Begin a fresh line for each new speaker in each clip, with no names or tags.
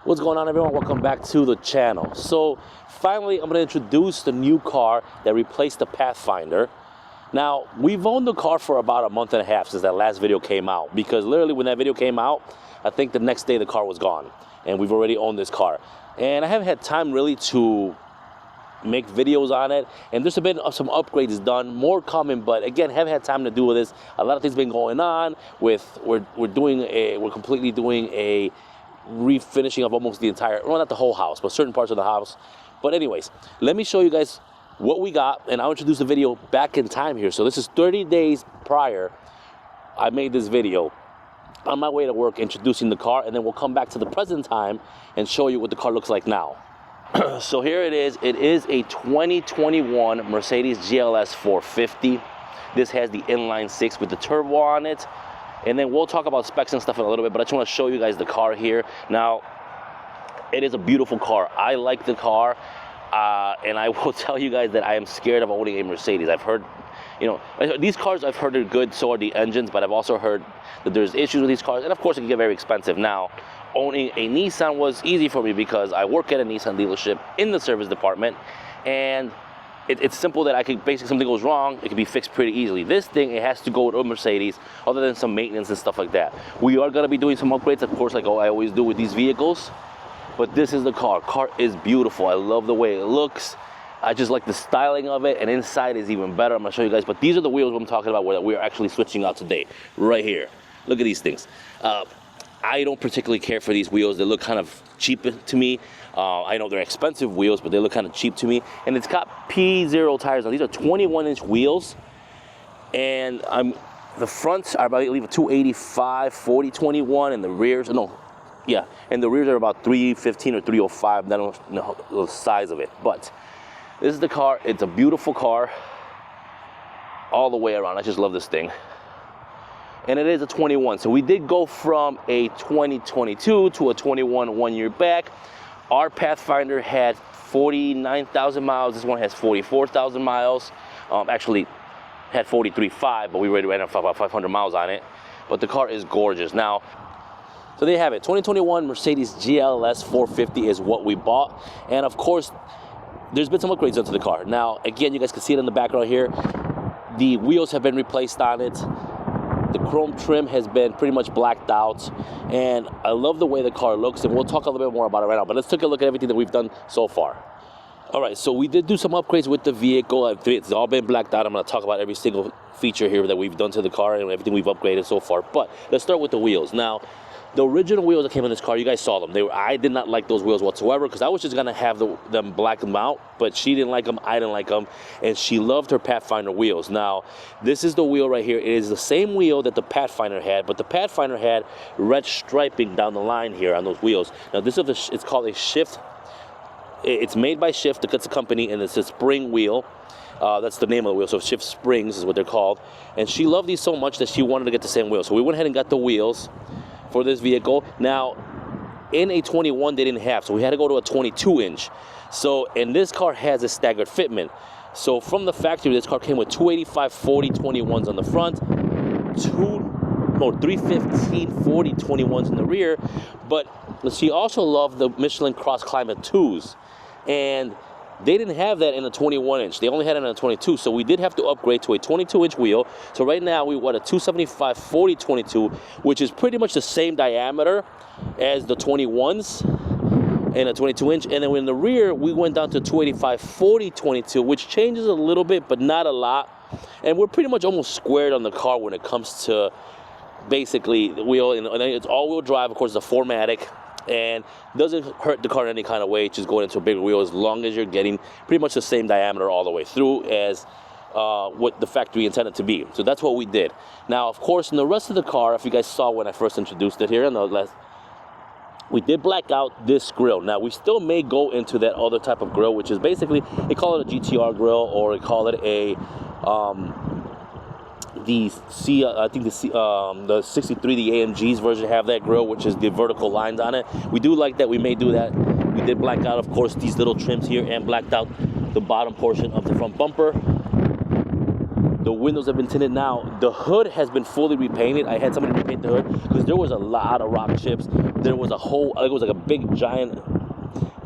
What's going on, everyone? Welcome back to the channel. So finally, I'm going to introduce the new car that replaced the Pathfinder. Now, we've owned the car for about a month and a half since that last video came out, because literally when that video came out, I think the next day the car was gone, and we've already owned this car. And I haven't had time really to make videos on it, and there's been some upgrades done, more coming, but again, haven't had time to do with this. A lot of things been going on with, we're completely doing a refinishing of almost the entire, well, not the whole house, but certain parts of the house. But anyways, let me show you guys what we got, and I'll introduce the video back in time here. So this is 30 days prior I made this video on my way to work introducing the car, and then we'll come back to the present time and show you what the car looks like now. So here it is. It is a 2021 Mercedes GLS 450. This has the inline six with the turbo on it. And then we'll talk about specs and stuff in a little bit, but I just want to show you guys the car here. Now, it is a beautiful car. I like the car, and I will tell you guys that I am scared of owning a Mercedes. I've heard, you know, these cars I've heard are good, so are the engines, but I've also heard that there's issues with these cars, and of course it can get very expensive. Now, owning a Nissan was easy for me because I work at a Nissan dealership in the service department, and it's simple that I could, basically, something goes wrong, it can be fixed pretty easily. This thing, it has to go to a Mercedes, other than some maintenance and stuff like that. We are going to be doing some upgrades, of course, like I always do with these vehicles. But this is the car. Car is beautiful. I love the way it looks. I just like the styling of it, and inside is even better. I'm going to show you guys. But these are the wheels I'm talking about that we're actually switching out today, right here. Look at these things. I don't particularly care for these wheels. They look kind of cheap to me. I know they're expensive wheels, but they look kind of cheap to me. And it's got P0 tires. Now, these are 21-inch wheels. And the fronts are, I believe, a 285, 40, 21, and the rears, no, yeah. And the rears are about 315 or 305. I don't know the size of it. But this is the car. It's a beautiful car all the way around. I just love this thing. And it is a 21, so we did go from a 2022 to a 21 1 year back. Our Pathfinder had 49,000 miles. This one has 44,000 miles. Actually had 43.5, but we already ran about 500 miles on it. But the car is gorgeous. Now, so there you have it. 2021 Mercedes GLS 450 is what we bought. And of course, there's been some upgrades done to the car. Now, again, you guys can see it in the background here. The wheels have been replaced on it. The chrome trim has been pretty much blacked out, and I love the way the car looks, and we'll talk a little bit more about it right now, but let's take a look at everything that we've done so far. All right, so we did do some upgrades with the vehicle. It's all been blacked out. I'm going to talk about every single feature here that we've done to the car and everything we've upgraded so far, but let's start with the wheels. Now, the original wheels that came in this car, you guys saw them. I did not like those wheels whatsoever because I was just going to have them black them out, but she didn't like them, I didn't like them, and she loved her Pathfinder wheels. Now, this is the wheel right here. It is the same wheel that the Pathfinder had, but the Pathfinder had red striping down the line here on those wheels. Now, this is it's called a Shift. It's made by Shift, that's the company, and it's a spring wheel. That's the name of the wheel, so Shift Springs is what they're called. And she loved these so much that she wanted to get the same wheel. So we went ahead and got the wheels for this vehicle. Now, in a 21 they didn't have, so we had to go to a 22-inch. So, and this car has a staggered fitment. So from the factory, this car came with 285 40 21s on the front, 315 40 21s in the rear. But she also loved the Michelin Cross Climate 2s, and they didn't have that in a 21-inch. They only had it in a 22, so we did have to upgrade to a 22-inch wheel. So right now we want a 275 40 22, which is pretty much the same diameter as the 21s and a 22-inch. And then in the rear, we went down to 285 40 22, which changes a little bit, but not a lot. And we're pretty much almost squared on the car when it comes to basically the wheel. And it's all-wheel drive, of course, it's a 4MATIC. And doesn't hurt the car in any kind of way, just going into a bigger wheel, as long as you're getting pretty much the same diameter all the way through as what the factory intended to be. So that's what we did. Now, of course, in the rest of the car, if you guys saw when I first introduced it here, we did black out this grille. Now, we still may go into that other type of grille, which is basically, they call it a GTR grille, or they call it a I think the 63, the AMG's version, have that grille, which is the vertical lines on it. We do like that. We may do that. We did black out, of course, these little trims here, and blacked out the bottom portion of the front bumper. The windows have been tinted now. The hood has been fully repainted. I had somebody repaint the hood because there was a lot of rock chips. There was a whole, it was like a big giant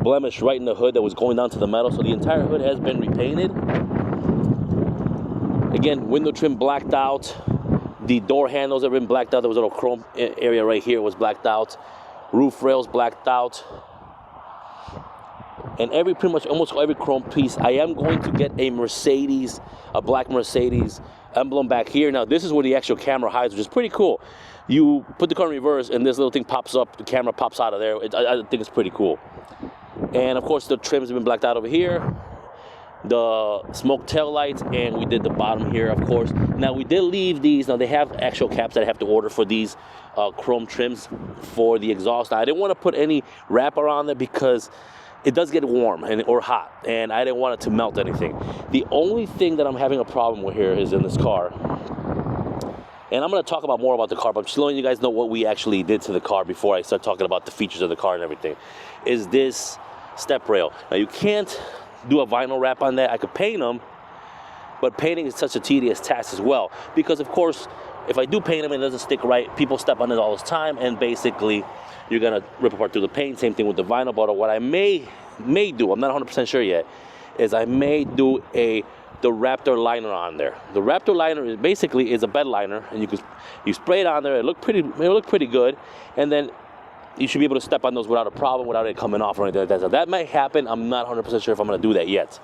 blemish right in the hood that was going down to the metal. So the entire hood has been repainted. Again, window trim blacked out. The door handles have been blacked out. There was a little chrome area right here was blacked out. Roof rails blacked out. And pretty much almost every chrome piece. I am going to get a Mercedes, a black Mercedes emblem back here. Now this is where the actual camera hides, which is pretty cool. You put the car in reverse and this little thing pops up, the camera pops out of there. I think it's pretty cool. And of course the trims have been blacked out over here. The smoke tail lights, and we did the bottom here, of course. Now we did leave these. Now they have actual caps that I have to order for these chrome trims for the exhaust. Now I didn't want to put any wrapper on there because it does get warm or hot, and I didn't want it to melt anything. The only thing that I'm having a problem with here is in this car, and I'm going to talk about more about the car, but I'm just letting you guys know what we actually did to the car before I start talking about the features of the car and everything, is this step rail. Now you can't do a vinyl wrap on that. I could paint them, but painting is such a tedious task as well, because of course if I do paint them and it doesn't stick right, people step on it all the time, and basically you're gonna rip apart through the paint. Same thing with the vinyl. But what I may do, I'm not 100% sure yet, is I may do the Raptor liner on there. The Raptor liner is basically a bed liner, and you spray it on there. It look pretty good, and then you should be able to step on those without a problem, without it coming off or anything like that. So that might happen. I'm not 100% sure if I'm gonna do that yet.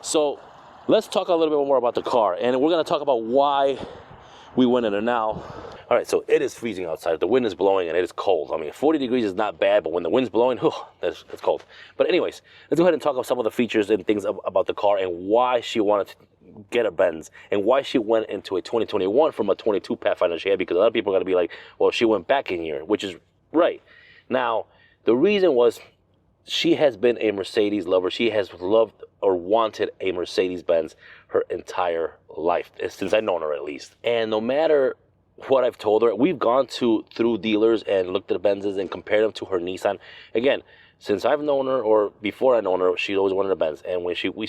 So let's talk a little bit more about the car, and we're gonna talk about why we went in there now. All right, so it is freezing outside. The wind is blowing and it is cold. I mean, 40 degrees is not bad, but when the wind's blowing, it's cold. But anyways, let's go ahead and talk about some of the features and things about the car and why she wanted to get a Benz and why she went into a 2021 from a 22 Pathfinder she had, because a lot of people are gonna be like, well, she went back in here, which is right. Now, the reason was she has been a Mercedes lover. She has loved or wanted a Mercedes-Benz her entire life, since I've known her at least. And no matter what I've told her, we've gone through dealers and looked at the Benzes and compared them to her Nissan. Again, since I've known her, or before I known her, she always wanted a Benz. And when we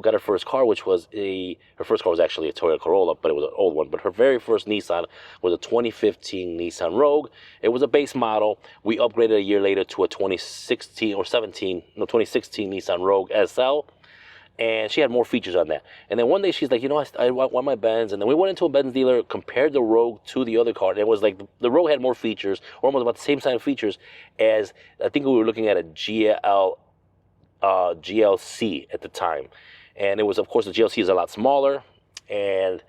got her first car, which was her first car was actually a Toyota Corolla, but it was an old one. But her very first Nissan was a 2015 Nissan Rogue. It was a base model. We upgraded a year later to a 2016 Nissan Rogue SL. And she had more features on that. And then one day she's like, you know, I want my Benz. And then we went into a Benz dealer, compared the Rogue to the other car. And it was like the Rogue had more features, or almost about the same kind of features as, I think we were looking at a GLC at the time. And it was, of course, the GLC is a lot smaller. And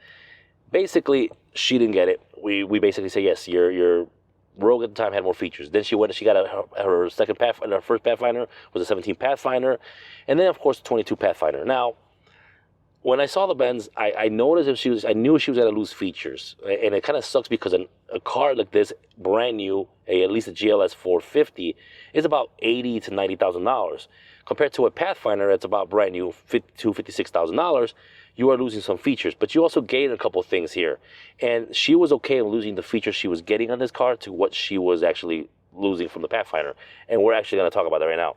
basically, she didn't get it. We basically say, yes, your Rogue at the time had more features. Then she got her second Pathfinder. Her first Pathfinder was a 17 Pathfinder, and then of course the 22 Pathfinder. Now, when I saw the Benz, I noticed I knew she was going to lose features, and it kind of sucks because a car like this, brand new, at least a GLS 450, is about $80,000 to $90,000. Compared to a Pathfinder, that's about brand new, $56,000. You are losing some features, but you also gain a couple things here. And she was okay with losing the features she was getting on this car to what she was actually losing from the Pathfinder. And we're actually going to talk about that right now.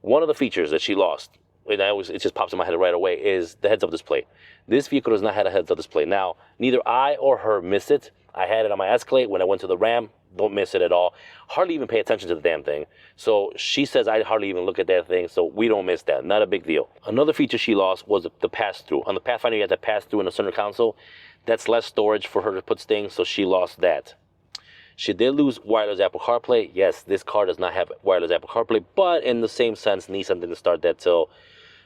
One of the features that she lost, and it just pops in my head right away, is the heads-up display. This vehicle does not have a heads-up display. Now, neither I or her missed it. I had it on my Escalade when I went to the Ram. Don't miss it at all. Hardly even pay attention to the damn thing. So she says I hardly even look at that thing, so we don't miss that. Not a big deal. Another feature she lost was the pass-through. On the Pathfinder, you had to pass through in the center console. That's less storage for her to put things, so she lost that. She did lose wireless Apple CarPlay. Yes, this car does not have wireless Apple CarPlay, but in the same sense, Nissan didn't start that till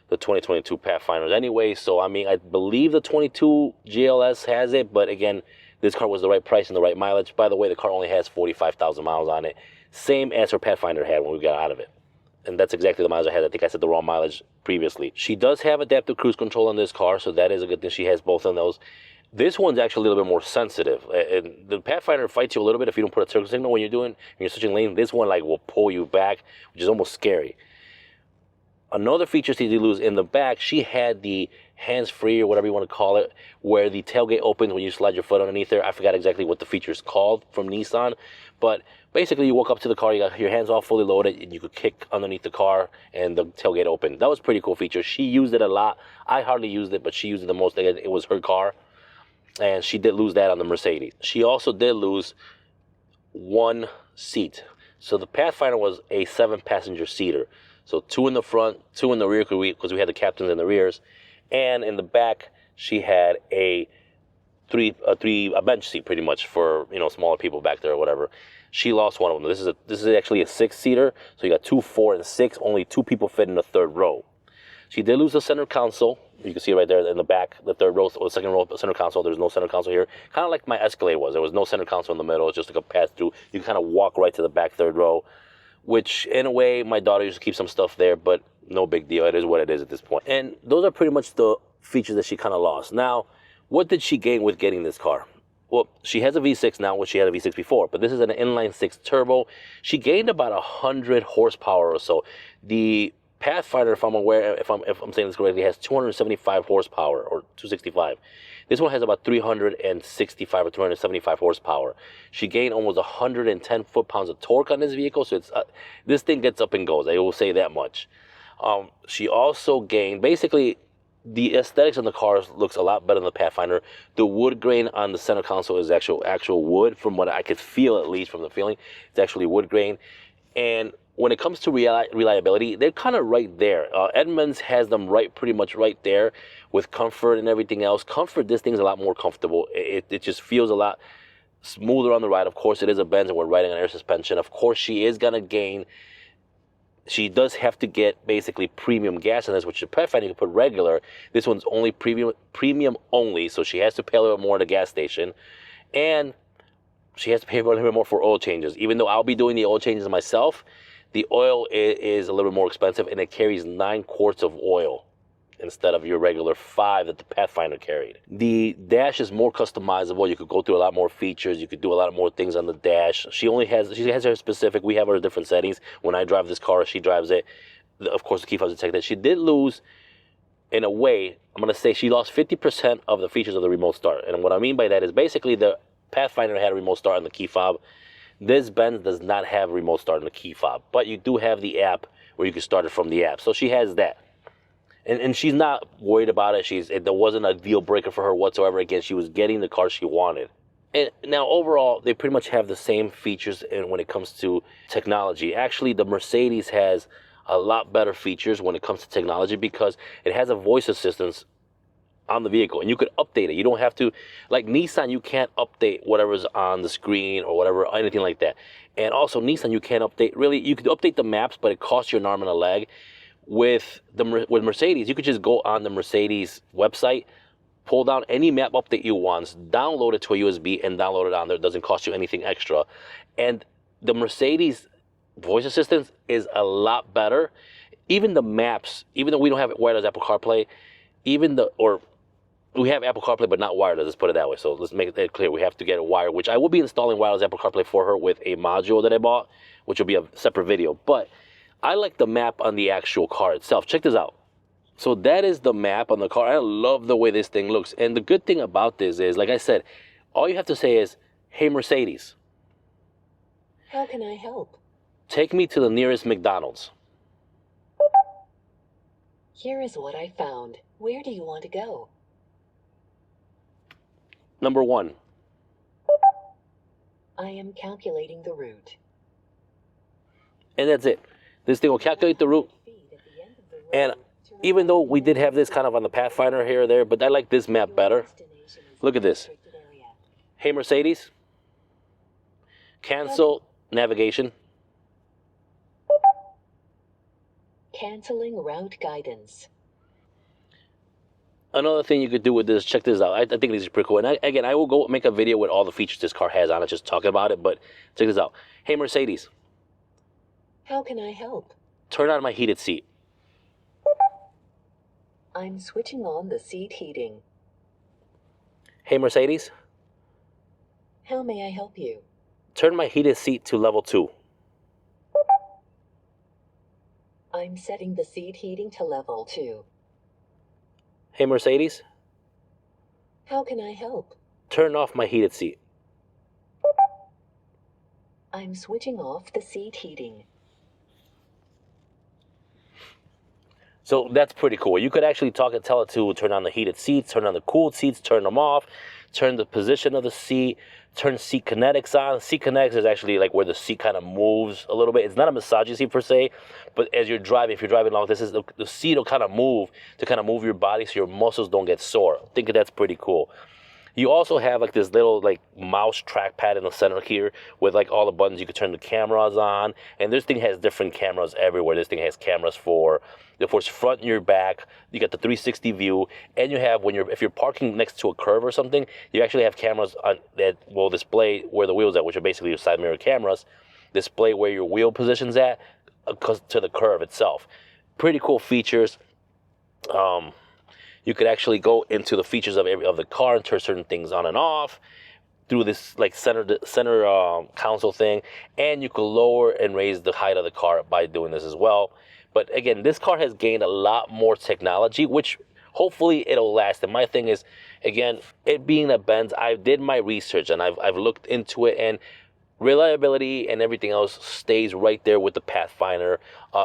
the 2022 Pathfinders anyway. So, I mean, I believe the 22 GLS has it, but again, this car was the right price and the right mileage. By the way, the car only has 45,000 miles on it. Same as her Pathfinder had when we got out of it. And that's exactly the mileage I had. I think I said the wrong mileage previously. She does have adaptive cruise control on this car, so that is a good thing. She has both of those. This one's actually a little bit more sensitive. And the Pathfinder fights you a little bit if you don't put a turn signal when you're switching lanes. This one will pull you back, which is almost scary. Another feature she did lose in the back, she had the hands-free or whatever you want to call it, where the tailgate opens when you slide your foot underneath there. I forgot exactly what the feature is called from Nissan, but basically you walk up to the car, you got your hands all fully loaded, and you could kick underneath the car and the tailgate opened. That was a pretty cool feature. She used it a lot. I hardly used it, but she used it the most. It was her car. And she did lose that on the Mercedes. She also did lose one seat. So the Pathfinder was a 7-passenger seater. So 2 in the front, 2 in the rear, because we had the captains in the rears. And in the back, she had a bench seat pretty much for, you know, smaller people back there or whatever. She lost one of them. This is actually a 6-seater. So you got 2, 4, and 6. Only 2 people fit in the third row. She did lose the center console. You can see right there in the back, the third row, or the second row, center console. There's no center console here. Kind of like my Escalade was. There was no center console in the middle. It's just like a pass-through. You can kind of walk right to the back third row, which in a way, my daughter used to keep some stuff there, but no big deal. It is what it is at this point. And those are pretty much the features that she kind of lost. Now, what did she gain with getting this car? Well, she has a V6 now, which she had a V6 before, but this is an inline-6 turbo. She gained about 100 horsepower or so. The Pathfinder, if I'm saying this correctly, has 275 horsepower or 265. This one has about 365 or 375 horsepower. She gained almost 110 foot-pounds of torque on this vehicle, so this thing gets up and goes. I will say that much. She also gained, basically, the aesthetics on the car looks a lot better than the Pathfinder. The wood grain on the center console is actual wood, from what I could feel, at least from the feeling. It's actually wood grain. And when it comes to reliability, they're kind of right there. Edmunds has them pretty much right there with comfort and everything else. Comfort, this thing's a lot more comfortable. It just feels a lot smoother on the ride. Of course, it is a Benz and we're riding on air suspension. Of course, she is going to gain. She does have to get basically premium gas in this, which the Pathfinder you can put regular. This one's only premium only, so she has to pay a little bit more at the gas station. And she has to pay a little bit more for oil changes. Even though I'll be doing the oil changes myself, the oil is a little bit more expensive, and it carries 9 quarts of oil instead of your regular 5 that the Pathfinder carried. The dash is more customizable. You could go through a lot more features. You could do a lot more things on the dash. She has her specific. We have her different settings. When I drive this car, she drives it. Of course, the key fob's detected. She did lose, in a way, I'm going to say she lost 50% of the features of the remote start. And what I mean by that is basically the Pathfinder had a remote start on the key fob. This Benz does not have a remote start on the key fob, but you do have the app where you can start it from the app. So she has that. And she's not worried about it. There wasn't a deal breaker for her whatsoever. Again, she was getting the car she wanted. And now overall, they pretty much have the same features when it comes to technology. Actually, the Mercedes has a lot better features when it comes to technology because it has a voice assistant on the vehicle, and you could update it. You don't have to, like Nissan, you can't update whatever's on the screen or whatever, anything like that. And also Nissan, you can't update, really, you could update the maps, but it costs you an arm and a leg. With Mercedes, you could just go on the Mercedes website, pull down any map update you want, download it to a USB, and download it on there. It doesn't cost you anything extra. And the Mercedes voice assistant is a lot better. Even the maps, even though we don't have wireless Apple CarPlay, we have Apple CarPlay, but not wireless, let's put it that way. So let's make it clear. We have to get a wire, which I will be installing wireless Apple CarPlay for her with a module that I bought, which will be a separate video. But I like the map on the actual car itself. Check this out. So that is the map on the car. I love the way this thing looks. And the good thing about this is, like I said, all you have to say is, "Hey, Mercedes,
how can I help?
Take me to the nearest McDonald's."
Here is what I found. Where do you want to go?
Number 1.
I am calculating the route.
And that's it. This thing will calculate the route. And even though we did have this kind of on the Pathfinder here or there, but I like this map better. Look at this. "Hey, Mercedes, cancel navigation."
Canceling route guidance.
Another thing you could do with this, check this out. I think this is pretty cool. And again, I will go make a video with all the features this car has on it, just talking about it. But check this out. "Hey, Mercedes,
how can I help?
Turn on my heated seat."
I'm switching on the seat heating.
"Hey, Mercedes,
how may I help you?
Turn my heated seat to level 2.
I'm setting the seat heating to level 2.
"Hey, Mercedes,
how can I help?
Turn off my heated seat."
I'm switching off the seat heating.
So that's pretty cool. You could actually talk and tell it to turn on the heated seats, turn on the cooled seats, turn them off, turn the position of the seat, turn seat kinetics on. Seat kinetics is actually like where the seat kind of moves a little bit. It's not a massaging seat per se, but as you're driving, if you're driving long distance, the seat will kind of move to kind of move your body so your muscles don't get sore. I think that's pretty cool. You also have like this little like mouse trackpad in the center here with like all the buttons. You can turn the cameras on, and this thing has different cameras everywhere. This thing has cameras for the front and your back. You got the 360 view, and you have if you're parking next to a curve or something, you actually have cameras on that will display where the wheel's at, which are basically your side mirror cameras, display where your wheel position's at to the curve itself. Pretty cool features. You could actually go into the features of the car and turn certain things on and off through this like center console thing, and you could lower and raise the height of the car by doing this as well. But again, this car has gained a lot more technology, which hopefully it'll last. And my thing is, again, it being a Benz, I did my research and I've looked into it, and reliability and everything else stays right there with the Pathfinder.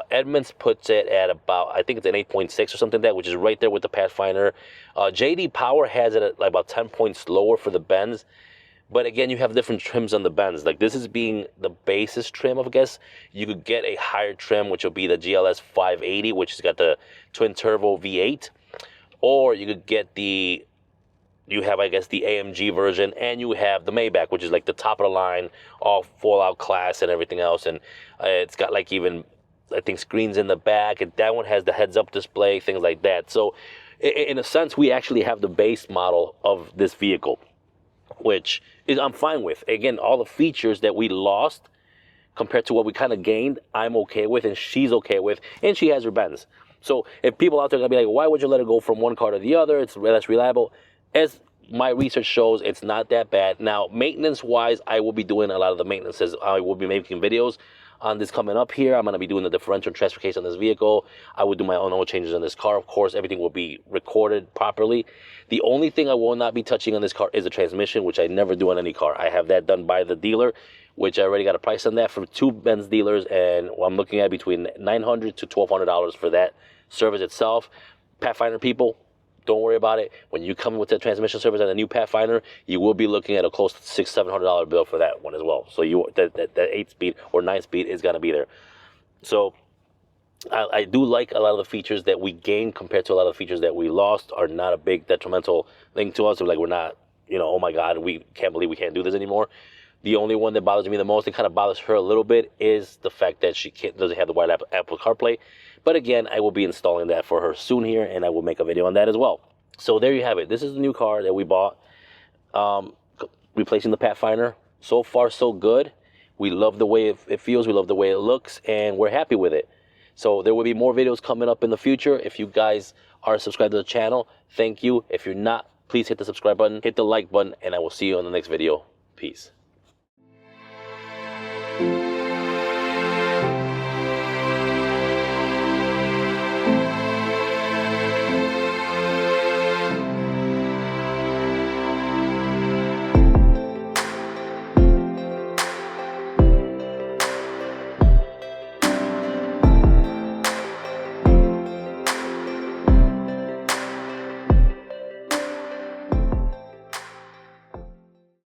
Edmunds puts it at about, I think it's an 8.6 or something like that, which is right there with the Pathfinder. JD Power has it at like about 10 points lower for the Benz. But again, you have different trims on the Benz. Like this is being the basis trim, I guess. You could get a higher trim, which will be the GLS 580, which has got the twin turbo V8. Or you could get you have, I guess, the AMG version, and you have the Maybach, which is like the top of the line, all full-out class and everything else. And it's got like even, I think, screens in the back. And that one has the heads-up display, things like that. So in a sense, we actually have the base model of this vehicle, which is I'm fine with. Again, all the features that we lost compared to what we kind of gained, I'm okay with, and she's okay with, and she has her Benz. So if people out there are going to be like, why would you let her go from one car to the other? It's less reliable. As my research shows, it's not that bad. Now, maintenance-wise, I will be doing a lot of the maintenances. I will be making videos on this coming up here. I'm going to be doing the differential transfer case on this vehicle. I will do my own oil changes on this car. Of course, everything will be recorded properly. The only thing I will not be touching on this car is the transmission, which I never do on any car. I have that done by the dealer, which I already got a price on that from 2 Benz dealers, and I'm looking at between $900 to $1,200 for that service itself. Pathfinder people, don't worry about it. When you come with the transmission service and a new Pathfinder, you will be looking at a close to $600-700 bill for that one as well. So that 8-speed or 9-speed is going to be there. So I do like a lot of the features that we gained compared to a lot of the features that we lost are not a big detrimental thing to us. Like we're not, oh my God, we can't believe we can't do this anymore. The only one that bothers me the most, and kind of bothers her a little bit, is the fact that she doesn't have the wired Apple CarPlay. But again, I will be installing that for her soon here, and I will make a video on that as well. So there you have it. This is the new car that we bought, replacing the Pathfinder. So far, so good. We love the way it feels. We love the way it looks, and we're happy with it. So there will be more videos coming up in the future. If you guys are subscribed to the channel, thank you. If you're not, please hit the subscribe button, hit the like button, and I will see you on the next video. Peace.